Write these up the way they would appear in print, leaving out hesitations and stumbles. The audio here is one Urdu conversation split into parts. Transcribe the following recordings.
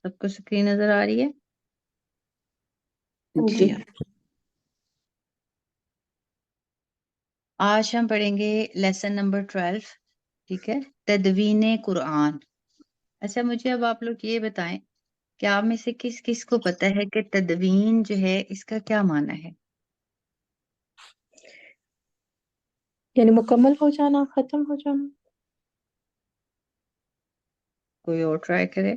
سب کو اسکرین نظر آ رہی ہے؟ جی آج ہم پڑھیں گے لیسن نمبر 12، ٹھیک ہے، تدوین قرآن۔ اچھا مجھے اب آپ لوگ یہ بتائیں کہ آپ میں سے کس کس کو پتہ ہے کہ تدوین جو ہے اس کا کیا معنی ہے؟ یعنی مکمل ہو جانا، ختم ہو جانا۔ کوئی اور ٹرائی کرے؟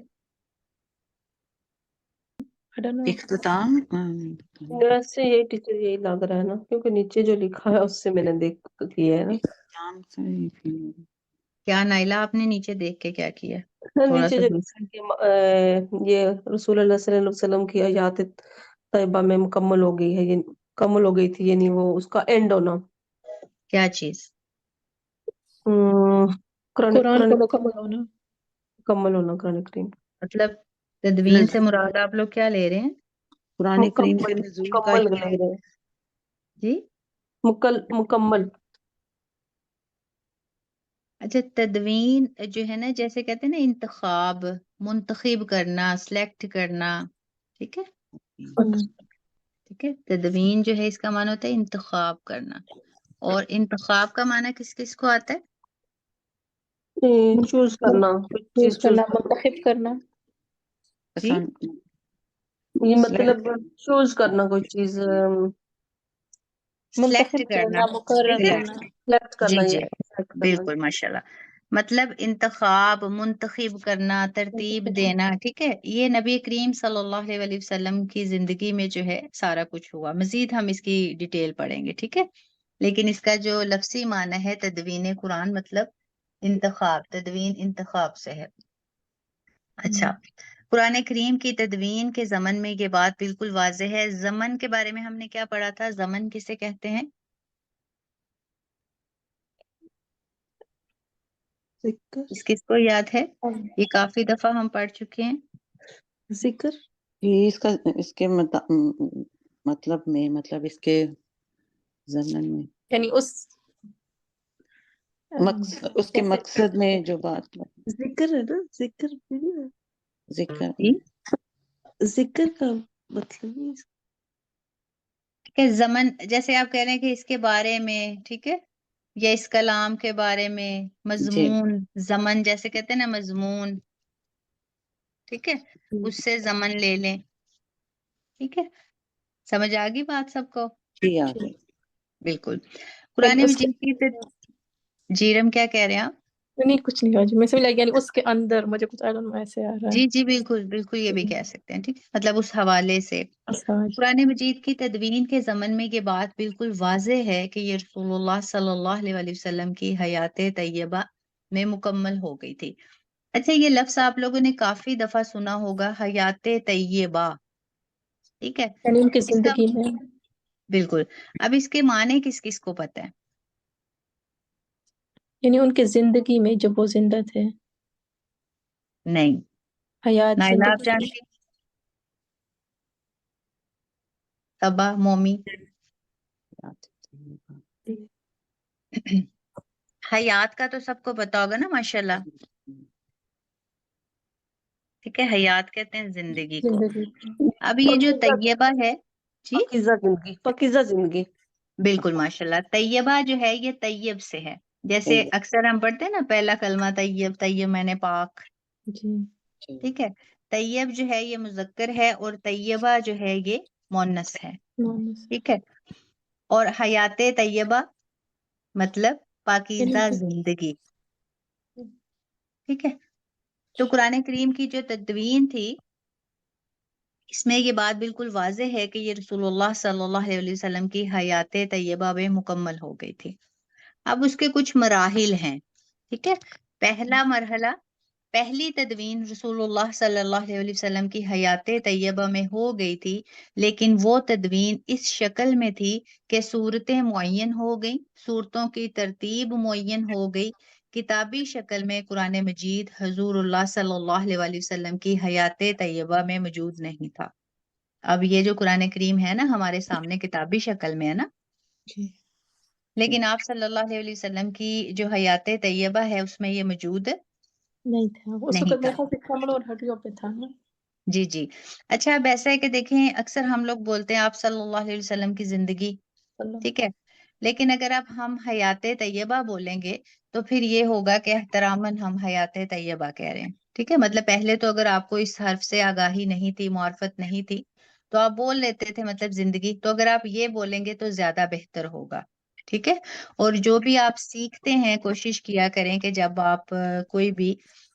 I don't know۔ اختتام میرا سے یہی ٹیچر یہی لگ رہا ہے نا، کیونکہ نیچے جو لکھا ہے اس سے میں نے دیکھ کیا ہے نا۔ اختتام سے کیا نائلہ آپ نے نیچے دیکھ کے کیا کیا؟ تھوڑا نیچے سا جو لکھا ہے کہ یہ رسول اللہ صلی اللہ علیہ وسلم کی حیات طیبہ میں مکمل ہو گئی ہے، یہ مکمل ہو گئی تھی، یعنی وہ اس کا اینڈ ہونا، کیا چیز؟ قرآن قرآن کا مکمل ہونا۔ مکمل ہونا، قرآن کریم مطلب تدوین سے مراد آپ لوگ کیا لے رہے ہیں؟ قرآن کریم کے مکمل نزول کا مکمل لے رہے ہیں، جی مکمل۔ اچھا، تدوین جو ہے نا، جیسے کہتے ہیں نا انتخاب، منتخب کرنا، سلیکٹ کرنا، ٹھیک ہے ٹھیک ہے۔ تدوین جو ہے اس کا معنی ہوتا ہے انتخاب کرنا، اور انتخاب کا معنی کس کس کو آتا ہے؟ چوز کرنا، کچھ چیز چوز چوز کرنا، کرنا، منتخب کرنا۔ جی یہ مطلب چوز کرنا کوئی چیز، سلیکٹ منتخب کرنا، کرنا، مقرر ٹھیک ہے، کرنا۔ سلیکٹ جی کرنا، جی یہ select کرنا۔ بالکل ماشاءاللہ۔ مطلب انتخاب، منتخب کرنا، ترتیب دینا، ٹھیک ہے، یہ نبی کریم صلی اللہ علیہ وسلم کی زندگی میں جو ہے سارا کچھ ہوا۔ مزید ہم اس کی ڈیٹیل پڑھیں گے، ٹھیک ہے، لیکن اس کا جو لفظی معنی ہے تدوین قرآن مطلب انتخاب، تدوین انتخاب سے ہے۔ اچھا، قرآن کریم کی تدوین کے ضمن میں یہ بات بالکل واضح ہے۔ ضمن کے بارے میں ہم نے کیا پڑھا تھا؟ ضمن کسے کہتے ہیں؟ ذکر کس کو یاد ہے؟ یہ کافی دفعہ ہم پڑھ چکے ہیں۔ ذکر یہ اس کے مطلب میں، مطلب اس کے ضمن میں، یعنی اس کے مقصد میں جو بات ذکر ہے نا، ذکر بھی نہیں ہے۔ ذکر جی ذکر کا مطلب ہی کہ ضمن، جیسے آپ کہہ رہے ہیں کہ اس کے بارے میں، ٹھیک ہے، یا اس کلام کے بارے میں، جی مضمون، ضمن جیسے کہتے ہیں نا مضمون، ٹھیک ہے، اس سے ضمن لے لیں، ٹھیک ہے، سمجھ آ گئی بات سب کو؟ جی آگے بالکل۔ یعنی قرآن اس کے مجید کی جیرم کیا کہہ رہے ہیں آپ؟ نہیں کچھ نہیں ہوا جی، میں سمجھ لگی یعنی اس کے اندر، مجھے کچھ آئی ڈونٹ نو ایسے آ رہا ہے۔ جی جی بالکل بالکل، یہ بھی کہہ سکتے ہیں، ٹھیک ہے، مطلب اس حوالے سے قرآن مجید کی تدوین کے ضمن میں یہ بات بالکل واضح ہے کہ یہ رسول اللہ صلی اللہ علیہ وسلم کی حیات طیبہ میں مکمل ہو گئی تھی۔ اچھا، یہ لفظ آپ لوگوں نے کافی دفعہ سنا ہوگا، حیات طیبہ، ٹھیک ہے، یعنی ان کی اس کا زندگی میں، بالکل۔ اب اس کے معنی کس کس کو پتہ ہے؟ یعنی ان کی زندگی میں جب وہ زندہ تھے، نہیں، حیات نائلہ آپ زندگی میں۔ جانتی؟ تبا، مومی؟ حیات کا تو سب کو پتا ہوگا نا ماشاءاللہ، ٹھیک ہے، حیات کہتے ہیں زندگی کو۔ زندگی اب یہ جو طیبہ ہے، جی پاکیزہ زندگی، پاکیزہ زندگی۔ بالکل ماشاءاللہ، طیبہ جو ہے یہ طیب سے ہے، جیسے اکثر ہم پڑھتے ہیں نا پہلا کلمہ طیب، طیب میں نے پاک، جی، ٹھیک ہے، طیب جو ہے یہ مذکر ہے اور طیبہ جو ہے یہ مؤنث ہے، ٹھیک ہے، اور حیات طیبہ مطلب پاکیزہ زندگی، ٹھیک ہے۔ تو قرآن کریم کی جو تدوین تھی اس میں یہ بات بالکل واضح ہے کہ یہ رسول اللہ صلی اللہ علیہ وسلم کی حیات طیبہ میں مکمل ہو گئی تھی۔ اب اس کے کچھ مراحل ہیں، ٹھیک ہے۔ پہلا مرحلہ، پہلی تدوین رسول اللہ صلی اللہ علیہ وسلم کی حیات طیبہ میں ہو گئی تھی، لیکن وہ تدوین اس شکل میں تھی کہ صورتیں معین ہو گئیں، صورتوں کی ترتیب معین ہو گئی۔ کتابی شکل میں قرآن مجید حضور اللہ صلی اللہ علیہ وسلم کی حیات طیبہ میں موجود نہیں تھا۔ اب یہ جو قرآن کریم ہے نا ہمارے سامنے کتابی شکل میں ہے نا، لیکن آپ صلی اللہ علیہ وسلم کی جو حیات طیبہ ہے اس میں یہ موجود نہیں تھا، اس نہیں وقت تھا۔ میرے خیال سے کمل اور ہڈیوں پہ تھا نا۔ جی جی. اچھا اب ایسا ہے کہ دیکھیں اکثر ہم لوگ بولتے ہیں آپ صلی اللہ علیہ وسلم کی زندگی، اللہ ٹھیک ہے، لیکن اگر اب ہم حیات طیبہ بولیں گے تو پھر یہ ہوگا کہ احتراماً ہم حیات طیبہ کہہ رہے ہیں، ٹھیک ہے. مطلب پہلے تو اگر آپ کو اس حرف سے آگاہی نہیں تھی، معرفت نہیں تھی، تو آپ بول لیتے تھے مطلب زندگی، تو اگر آپ یہ بولیں گے تو زیادہ بہتر ہوگا، ٹھیک ہے. اور جو بھی آپ سیکھتے ہیں کوشش کیا کریں کہ جب آپ کوئی بھی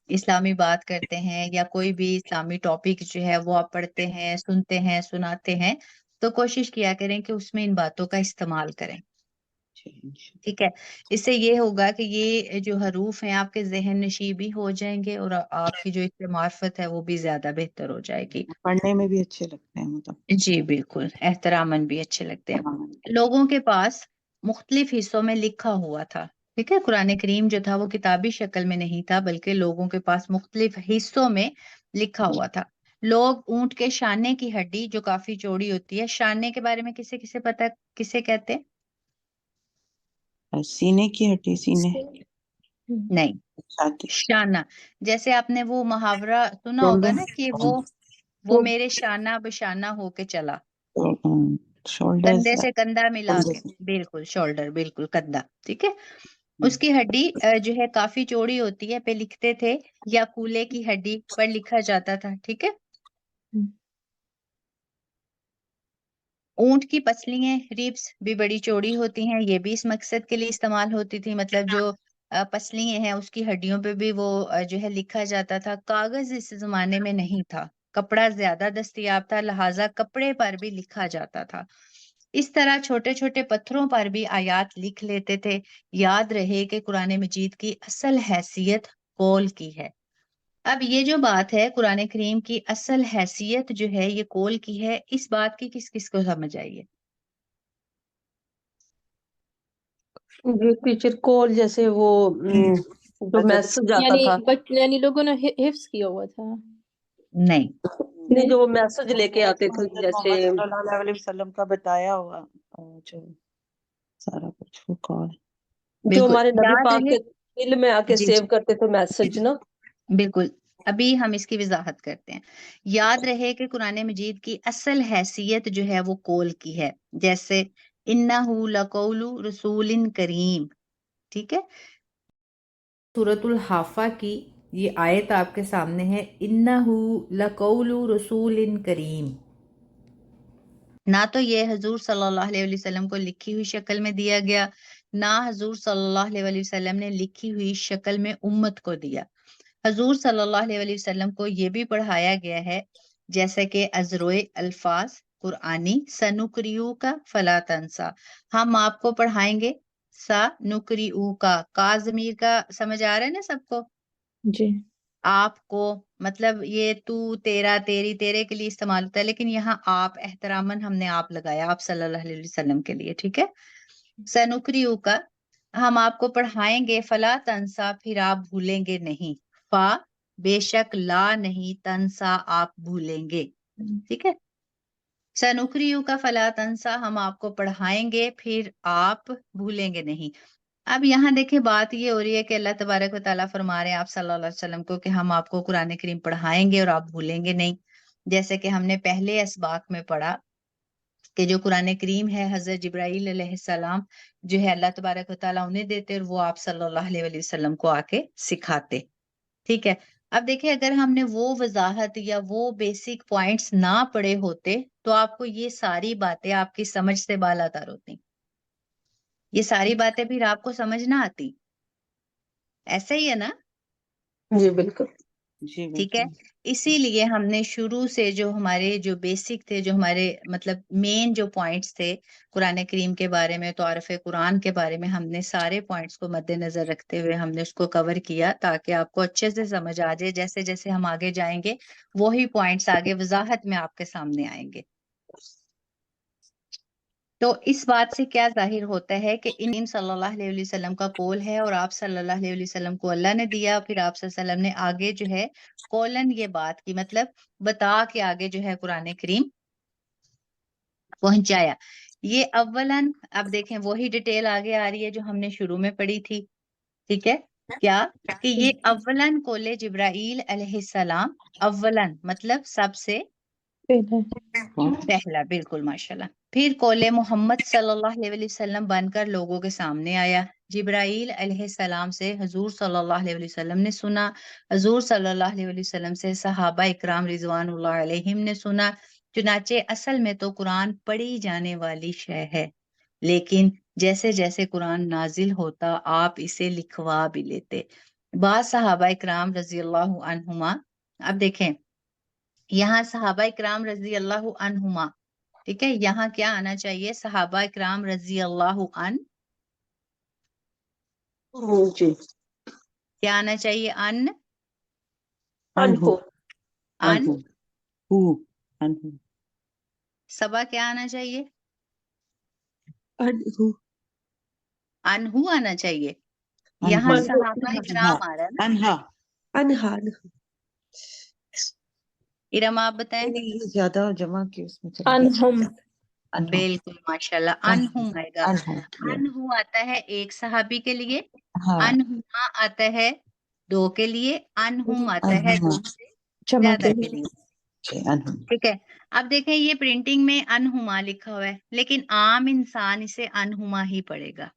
اسلامی بات کرتے ہیں یا کوئی بھی اسلامی ٹاپک جو ہے وہ آپ پڑھتے ہیں، سنتے ہیں، سناتے ہیں، تو کوشش کیا کریں کہ اس میں ان باتوں کا استعمال کریں، جی انشاءاللہ. ٹھیک ہے. اس سے یہ ہوگا کہ یہ جو حروف ہیں آپ کے ذہن نشیں بھی ہو جائیں گے اور آپ کی جو اس سے معرفت ہے وہ بھی زیادہ بہتر ہو جائے گی. پڑھنے میں بھی اچھے لگتے ہیں مطلب. جی بالکل، احتراماً بھی اچھے لگتے ہیں. ہاں. لوگوں کے پاس مختلف حصوں میں لکھا ہوا تھا، ٹھیک ہے. قرآن کریم جو تھا وہ کتابی شکل میں نہیں تھا بلکہ لوگوں کے پاس مختلف حصوں میں لکھا ہوا تھا. لوگ اونٹ کے شانے کی ہڈی جو کافی چوڑی ہوتی ہے، شانے کے بارے میں کسے کسے پتہ کسے کہتے ہیں؟ سینے کی ہڈی، سینے نہیں، چھاتی. شانہ. جیسے آپ نے وہ محاورہ سنا ہوگا نا کہ وہ میرے شانہ بشانہ ہو کے چلا، شولڈر کندھے سے کندھا ملا کے، بالکل شولڈر، بالکل کندھا، ٹھیک ہے. اس کی ہڈی جو ہے کافی چوڑی ہوتی ہے، پہ لکھتے تھے، یا کولے کی ہڈی پر لکھا جاتا تھا، ٹھیک ہے. اونٹ کی پسلیاں ریبس بھی بڑی چوڑی ہوتی ہیں، یہ بھی اس مقصد کے لیے استعمال ہوتی تھی. مطلب جو پسلیاں ہیں اس کی ہڈیوں پہ بھی وہ جو ہے لکھا جاتا تھا. کاغذ اس زمانے میں نہیں تھا، کپڑا زیادہ دستیاب تھا، لہٰذا کپڑے پر بھی لکھا جاتا تھا. اس طرح چھوٹے چھوٹے پتھروں پر بھی آیات لکھ لیتے تھے. یاد رہے کہ قرآن مجید کی اصل حیثیت قول کی ہے. اب یہ جو بات ہے قرآن کریم کی اصل حیثیت جو ہے یہ قول کی ہے، اس بات کی کس کس کو سمجھ آئیے؟ جی ٹیچر کال جیسے وہ جو میسج آتا تھا، یعنی لوگوں نے حفظ کیا ہوا تھا. نہیں، نہیں جو وہ میسج لے کے آتے تھے حضرت جیسے محمد صلی اللہ علیہ وسلم کا بتایا ہوا جو سارا کچھ وہ کال. جو بالکل ہمارے نبی یاد پاک رہے. کے دل میں آ کے جی سیو کرتے تھے میسج نا. بالکل، ابھی ہم اس کی وضاحت کرتے ہیں. یاد رہے کہ قرآن مجید کی اصل حیثیت جو ہے وہ قول کی ہے. جیسے انہ لقول رسول کریم، ٹھیک ہے. سورۃ الحاقہ کی یہ آیت آپ کے سامنے ہے، انہ لقول رسول کریم. نہ تو یہ حضور صلی اللہ علیہ وسلم کو لکھی ہوئی شکل میں دیا گیا، نہ حضور صلی اللہ علیہ وسلم نے لکھی ہوئی شکل میں امت کو دیا. حضور صلی اللہ علیہ وسلم کو یہ بھی پڑھایا گیا ہے جیسا کہ ازروئے الفاظ قرآنی سنکریو کا فلا تنسا، ہم آپ کو پڑھائیں گے. سا نکریو کا ضمیر کا سمجھ آ رہا ہے نا سب کو؟ جی آپ کو مطلب یہ تو، تیرا، تیری، تیرے کے لیے استعمال ہوتا ہے، لیکن یہاں آپ احتراماً ہم نے آپ لگایا آپ صلی اللہ علیہ وسلم کے لیے، ٹھیک ہے. سنکریو کا ہم آپ کو پڑھائیں گے، فلا تنسا پھر آپ بھولیں گے نہیں، فا بے شک، لا نہیں، تنسا آپ بھولیں گے، ٹھیک ہے. سنکریو کا فلا تنسا ہم آپ کو پڑھائیں گے پھر آپ بھولیں گے نہیں. اب یہاں دیکھیں بات یہ ہو رہی ہے کہ اللہ تبارک و تعالیٰ فرما رہے ہیں آپ صلی اللہ علیہ وسلم کو کہ ہم آپ کو قرآن کریم پڑھائیں گے اور آپ بھولیں گے نہیں. جیسے کہ ہم نے پہلے اسباق میں پڑھا کہ جو قرآن کریم ہے حضرت جبرائیل علیہ السلام جو ہے اللہ تبارک و تعالیٰ انہیں دیتے اور وہ آپ صلی اللہ علیہ وسلم کو آ کے سکھاتے، ٹھیک ہے. اب دیکھیں اگر ہم نے وہ وضاحت یا وہ بیسک پوائنٹس نہ پڑھے ہوتے تو آپ کو یہ ساری باتیں آپ کی سمجھ سے بالاتر ہوتی، یہ ساری باتیں پھر آپ کو سمجھ نہ آتی. ایسا ہی ہے نا؟ جی بالکل. جی ٹھیک ہے. بالکل. اسی لیے ہم نے شروع سے جو ہمارے جو بیسک تھے، جو ہمارے مطلب مین جو پوائنٹس تھے قرآن کریم کے بارے میں، تعارف قرآن کے بارے میں، ہم نے سارے پوائنٹس کو مد نظر رکھتے ہوئے ہم نے اس کو کور کیا تاکہ آپ کو اچھے سے سمجھ آ جائے. جیسے جیسے ہم آگے جائیں گے وہی پوائنٹس آگے وضاحت میں آپ کے سامنے آئیں گے. تو اس بات سے کیا ظاہر ہوتا ہے کہ ان صلی اللہ علیہ وسلم کا قول ہے اور آپ صلی اللہ علیہ وسلم کو اللہ نے دیا، پھر آپ صلی اللہ علیہ وسلم نے آگے جو ہے قولن یہ بات کی مطلب بتا کے آگے جو ہے قرآن کریم پہنچایا. یہ اولاً اب دیکھیں وہی ڈیٹیل آگے آ رہی ہے جو ہم نے شروع میں پڑھی تھی، ٹھیک ہے. کیا کہ یہ اولن قول جبرائیل علیہ السلام، اولن مطلب سب سے پہلا، بالکل ماشاءاللہ، پھر قول محمد صلی اللہ علیہ وسلم بن کر لوگوں کے سامنے آیا۔ جبرائیل علیہ السلام سے حضور صلی اللہ علیہ وسلم نے سنا، حضور صلی اللہ علیہ وسلم سے صحابہ اکرام رضوان اللہ علیہم نے سنا۔ چنانچہ اصل میں تو قرآن پڑھی جانے والی شے ہے، لیکن جیسے جیسے قرآن نازل ہوتا آپ اسے لکھوا بھی لیتے۔ بعض صحابہ اکرام رضی اللہ عنہما، اب دیکھیں یہاں صحابہ اکرام رضی اللہ عنہما، ٹھیک ہے، یہاں کیا آنا چاہیے؟ صحابہ اکرام رضی اللہ جی کیا آنا چاہیے؟ انہو صبا کیا آنا چاہیے؟ انہو انہو آنا چاہیے۔ انہو۔ یہاں انہو صحابہ اکرام آ رہا ہے نا۔ انہا انہا ارم آپ بتائیں۔ یہ زیادہ جمع کی اس میں چلا انہم انہا بالکل ماشاءاللہ، انہم آئے گا۔ انہا انہو آتا ہے ایک صحابی کے لیے، ہاں انہما آتا ہے دو کے لیے، انہم آتا ہے انہما دو سے جمع زیادہ کے کے لیے۔ لیے، انہما ٹھیک ہے۔ اب دیکھیں یہ پرنٹنگ میں انہما لکھا ہوا ہے، لیکن عام انسان اسے انہما ہی پڑھے گا،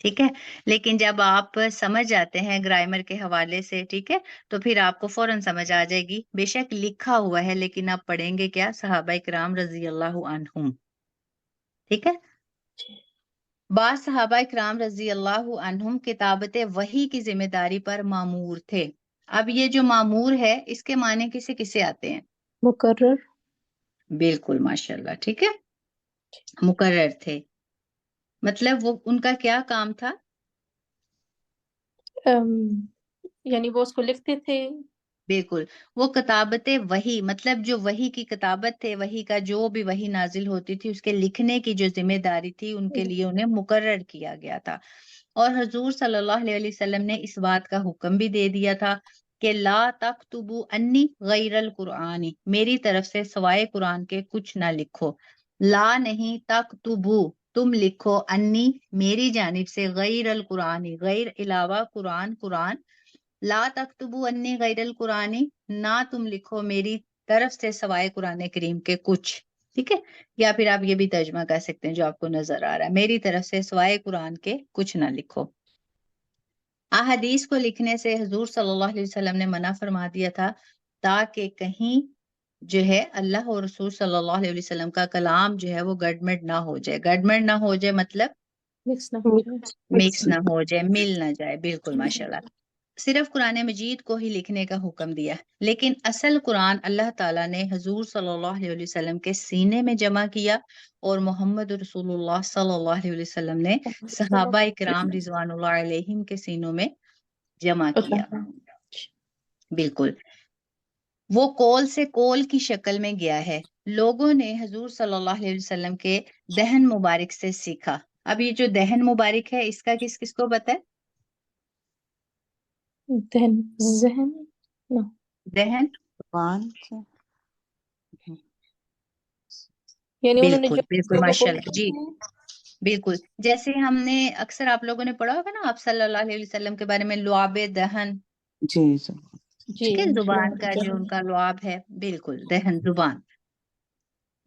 ٹھیک ہے۔ لیکن جب آپ سمجھ جاتے ہیں گرامر کے حوالے سے، ٹھیک ہے، تو پھر آپ کو فوراً سمجھ آ جائے گی۔ بے شک لکھا ہوا ہے لیکن آپ پڑھیں گے کیا؟ صحابہ کرام رضی اللہ عنہم، ٹھیک ہے۔ بعض صحابہ کرام رضی اللہ عنہم کتابت وحی کی ذمہ داری پر مامور تھے۔ اب یہ جو مامور ہے اس کے معنی کسے کسے آتے ہیں؟ مقرر، بالکل ماشاءاللہ، ٹھیک ہے، مقرر تھے، مطلب وہ ان کا کیا کام تھا؟ یعنی وہ اس کو لکھتے تھے۔ بالکل، وہ کتابت وحی مطلب جو وحی کی کتابت تھے، وحی کا جو بھی وحی نازل ہوتی تھی اس کے لکھنے کی جو ذمہ داری تھی ان کے لیے انہیں مقرر کیا گیا تھا۔ اور حضور صلی اللہ علیہ وسلم نے اس بات کا حکم بھی دے دیا تھا کہ لا تکتبوا انی غیر القرآن، میری طرف سے سوائے قرآن کے کچھ نہ لکھو۔ لا نہیں، تکتبوا تم لکھو، انی میری جانب سے، غیر القرآن غیر علاوہ قرآن، قرآن، لا تکتبوا انی غیر القرآن نہ تم لکھو میری طرف سے سوائے قرآن کریم کے کچھ، ٹھیک ہے۔ یا پھر آپ یہ بھی ترجمہ کر سکتے ہیں جو آپ کو نظر آ رہا ہے، میری طرف سے سوائے قرآن کے کچھ نہ لکھو۔ احادیث کو لکھنے سے حضور صلی اللہ علیہ وسلم نے منع فرما دیا تھا تاکہ کہیں جو ہے اللہ اور رسول صلی اللہ علیہ وسلم کا کلام جو ہے وہ گڈمڈ نہ ہو جائے۔ گڈمڈ نہ ہو جائے مطلب مکس نہ ہو جائے۔ مکس نہ ہو جائے، مل نہ جائے، بالکل ماشاءاللہ۔ صرف قرآن مجید کو ہی لکھنے کا حکم دیا، لیکن اصل قرآن اللہ تعالیٰ نے حضور صلی اللہ علیہ وسلم کے سینے میں جمع کیا، اور محمد رسول اللہ صلی اللہ علیہ وسلم نے صحابہ اکرام رضوان اللہ علیہم کے سینوں میں جمع کیا، بالکل۔ وہ قول سے قول کی شکل میں گیا ہے، لوگوں نے حضور صلی اللہ علیہ وسلم کے دہن مبارک سے سیکھا۔ اب یہ جو دہن مبارک ہے اس کا کس کس کو پتہ ہے؟ ذہن نہ دہن، زبان سے یعنی انہوں نے بالکل جو بالکل لوگوں کو ماشاءاللہ، جی بالکل۔ جیسے ہم نے اکثر آپ لوگوں نے پڑھا ہوگا نا آپ صلی اللہ علیہ وسلم کے بارے میں، لعاب دہن، جی جی ٹھیک ہے، زبان کا جو ان کا لعاب ہے، بالکل دہن زبان۔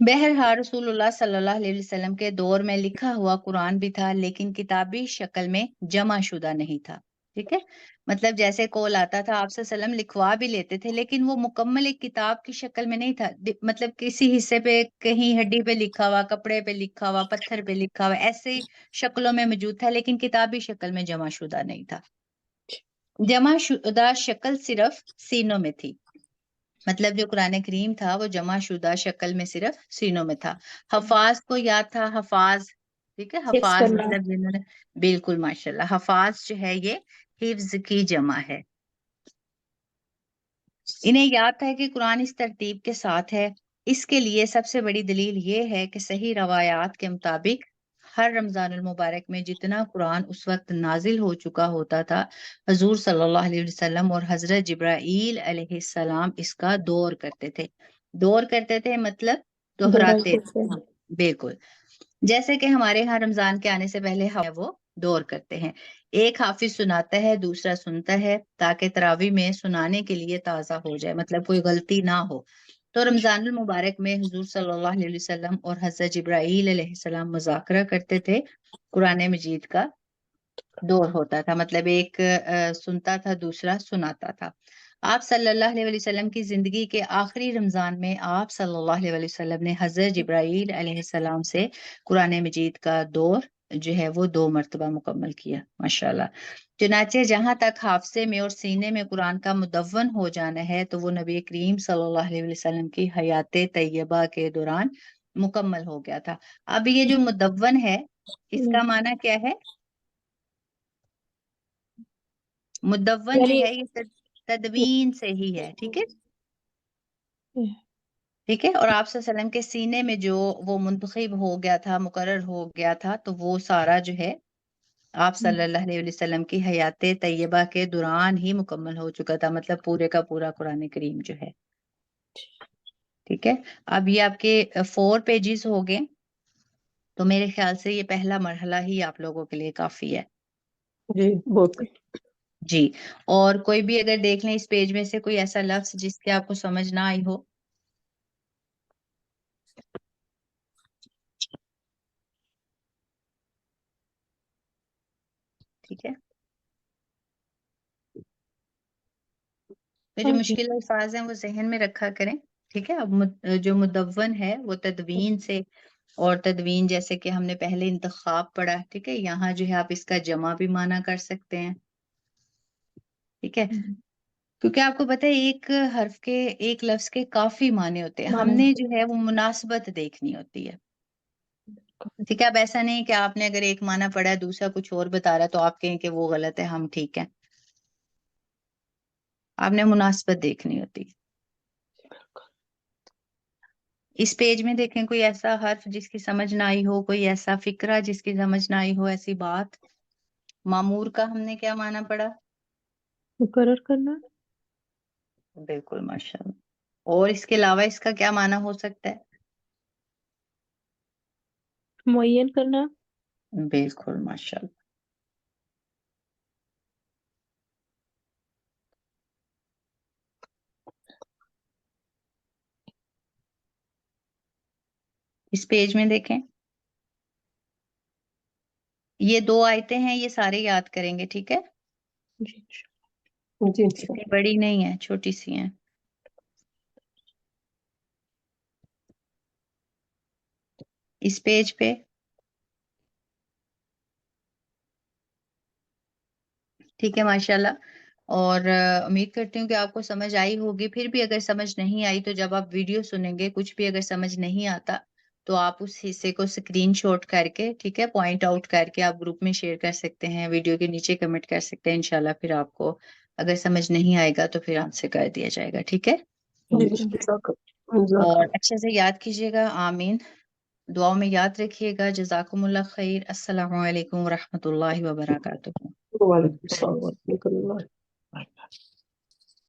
بہرحال رسول اللہ صلی اللہ علیہ وسلم کے دور میں لکھا ہوا قرآن بھی تھا، لیکن کتابی شکل میں جمع شدہ نہیں تھا، ٹھیک ہے۔ مطلب جیسے قول آتا تھا آپ صلی اللہ علیہ وسلم لکھوا بھی لیتے تھے، لیکن وہ مکمل ایک کتاب کی شکل میں نہیں تھا، مطلب کسی حصے پہ کہیں ہڈی پہ لکھا ہوا، کپڑے پہ لکھا ہوا، پتھر پہ لکھا ہوا، ایسے شکلوں میں موجود تھا، لیکن کتابی شکل میں جمع شدہ نہیں تھا۔ جمع شدہ شکل صرف سینوں میں تھی، مطلب جو قرآن کریم تھا وہ جمع شدہ شکل میں صرف سینوں میں تھا۔ حفاظ کو یاد تھا، حفاظ، ٹھیک ہے، حفاظ کرنا۔ مطلب جنہوں نے، بالکل ماشاءاللہ، حفاظ جو ہے یہ حفظ کی جمع ہے۔ انہیں یاد تھا کہ قرآن اس ترتیب کے ساتھ ہے۔ اس کے لیے سب سے بڑی دلیل یہ ہے کہ صحیح روایات کے مطابق ہر رمضان المبارک میں جتنا قرآن اس وقت نازل ہو چکا ہوتا تھا، حضور صلی اللہ علیہ وسلم اور حضرت جبرائیل علیہ السلام اس کا دور کرتے تھے۔ دور کرتے تھے مطلب دہراتے تھے، بالکل۔ جیسے کہ ہمارے ہاں رمضان کے آنے سے پہلے وہ دور کرتے ہیں. ایک حافظ سناتا ہے، دوسرا سنتا ہے، تاکہ تراویح میں سنانے کے لیے تازہ ہو جائے، مطلب کوئی غلطی نہ ہو. تو رمضان المبارک میں حضور صلی اللہ علیہ وسلم اور حضرت جبرائیل علیہ السلام مذاکرہ کرتے تھے. قرآن مجید کا دور ہوتا تھا، مطلب ایک سنتا تھا، دوسرا سناتا تھا. آپ صلی اللہ علیہ وسلم کی زندگی کے آخری رمضان میں آپ صلی اللہ علیہ وسلم نے حضرت جبرائیل علیہ السلام سے قرآن مجید کا دور جو ہے وہ 2 مرتبہ مکمل کیا. ماشاءاللہ. چنانچہ جہاں تک حافظے میں اور سینے میں قرآن کا مدون ہو جانا ہے تو وہ نبی کریم صلی اللہ علیہ وسلم کی حیات طیبہ کے دوران مکمل ہو گیا تھا. اب یہ جو مدون ہے اس کا معنی کیا ہے؟ مدون جو یعنی ہے یہ تدوین سے ہی ہے. ٹھیک ہے، ٹھیک ہے. اور آپ صلی اللہ علیہ وسلم کے سینے میں جو وہ منتخب ہو گیا تھا، مقرر ہو گیا تھا، تو وہ سارا جو ہے آپ صلی اللہ علیہ وسلم کی حیات طیبہ کے دوران ہی مکمل ہو چکا تھا، مطلب پورے کا پورا قرآن کریم جو ہے. ٹھیک ہے. اب یہ آپ کے 4 پیجز ہو گئے، تو میرے خیال سے یہ پہلا مرحلہ ہی آپ لوگوں کے لیے کافی ہے. جی بہت. جی. اور کوئی بھی اگر دیکھ لیں اس پیج میں سے کوئی ایسا لفظ جس کے آپ کو سمجھ نہ آئی ہو. ٹھیک ہے. تو جو ہاں جی مشکل الفاظ ہیں وہ ذہن میں رکھا کریں. ٹھیک ہے. اب جو مدون ہے وہ تدوین سے، اور تدوین جیسے کہ ہم نے پہلے انتخاب پڑھا. ٹھیک ہے. یہاں جو ہے آپ اس کا جمع بھی مانا کر سکتے ہیں. ٹھیک ہے. کیونکہ آپ کو پتہ ہے ایک حرف کے، ایک لفظ کے کافی معنی ہوتے ہیں. ہم معنی نے جو ہے وہ مناسبت دیکھنی ہوتی ہے. ٹھیک ہے. اب ایسا نہیں کہ آپ نے اگر ایک معنی پڑھا ہے دوسرا کچھ اور بتا رہا ہے تو آپ کہیں کہ وہ غلط ہے، ہم ٹھیک ہے. آپ نے مناسبت دیکھنی ہوتی ہے. اس پیج میں دیکھیں کوئی ایسا حرف جس کی سمجھ نہ آئی ہو، کوئی ایسا فقرہ جس کی سمجھ نہ آئی ہو، ایسی بات. معمور کا ہم نے کیا معنی پڑھا؟ مقرر کرنا. بالکل، ماشاءاللہ. اور اس کے علاوہ اس کا کیا معنی ہو سکتا ہے؟ معین کرنا. بالکل، ماشاءاللہ. اس پیج میں دیکھیں، یہ 2 آیتیں ہیں، یہ سارے یاد کریں گے. ٹھیک ہے. جی جی اتنی بڑی نہیں ہے، چھوٹی سی ہیں. اس پیج پہ ٹھیک ہے. ماشاءاللہ. اور امید کرتی ہوں کہ آپ کو سمجھ آئی ہوگی. پھر بھی اگر سمجھ نہیں آئی تو جب آپ ویڈیو سنیں گے کچھ بھی اگر سمجھ نہیں آتا تو آپ اس حصے کو اسکرین شاٹ کر کے، ٹھیک ہے، پوائنٹ آؤٹ کر کے آپ گروپ میں شیئر کر سکتے ہیں، ویڈیو کے نیچے کمنٹ کر سکتے ہیں. انشاءاللہ پھر آپ کو اگر سمجھ نہیں آئے گا تو پھر آپ سے کر دیا جائے گا. ٹھیک ہے. اور اچھے سے یاد کیجیے گا. آمین. دعاؤں میں یاد رکھیے گا. جزاکم اللہ خیر. السلام علیکم ورحمۃ اللہ وبرکاتہ. وعلیکم السلام ورحمۃ اللہ.